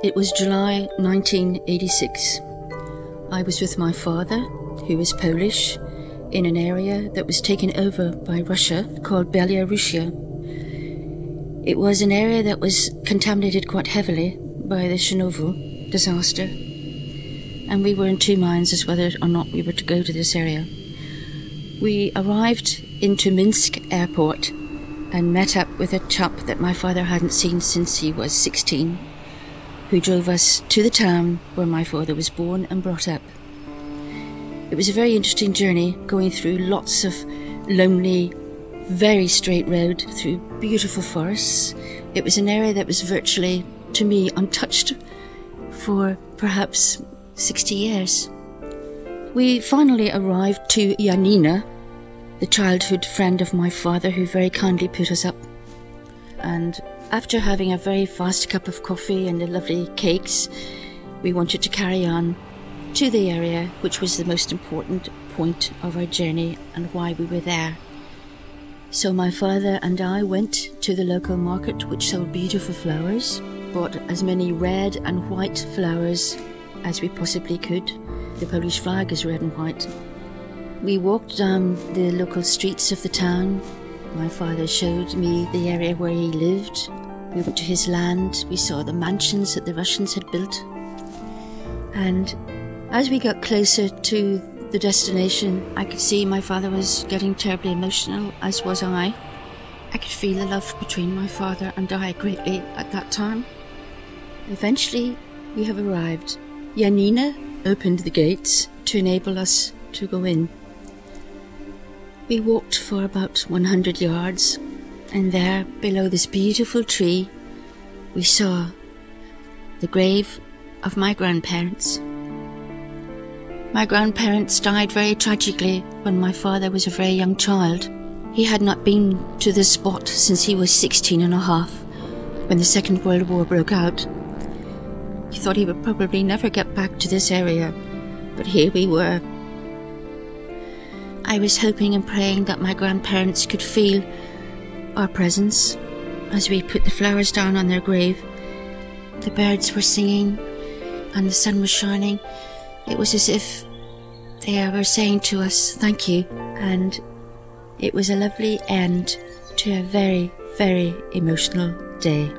It was July 1986. I was with my father, who was Polish, in an area that was taken over by Russia called Belia Rusio. It was an area that was contaminated quite heavily by the Chernobyl disaster, and we were in two minds as whether or not we were to go to this area. We arrived into Minsk airport and met up with a chap that my father hadn't seen since he was 16, who drove us to the town where my father was born and brought up. It was a very interesting journey, going through lots of lonely, very straight road through beautiful forests. It was an area that was virtually, to me, untouched for perhaps 60 years. We finally arrived to Janina, the childhood friend of my father, who very kindly put us up. And after having a very fast cup of coffee and the lovely cakes, we wanted to carry on to the area which was the most important point of our journey and why we were there. So my father and I went to the local market, which sold beautiful flowers, bought as many red and white flowers as we possibly could. The Polish flag is red and white. We walked down the local streets of the town. My father showed me the area where he lived. We went to his land. We saw the mansions that the Russians had built. And as we got closer to the destination, I could see my father was getting terribly emotional, as was I. I could feel the love between my father and I greatly at that time. Eventually, we have arrived. Janina opened the gates to enable us to go in. We walked for about 100 yards, and there, below this beautiful tree, we saw the grave of my grandparents. My grandparents died very tragically when my father was a very young child. He had not been to this spot since he was 16 and a half, when the Second World War broke out. He thought he would probably never get back to this area, but here we were. I was hoping and praying that my grandparents could feel our presence as we put the flowers down on their grave. The birds were singing and the sun was shining. It was as if they were saying to us, thank you. And it was a lovely end to a very, very emotional day.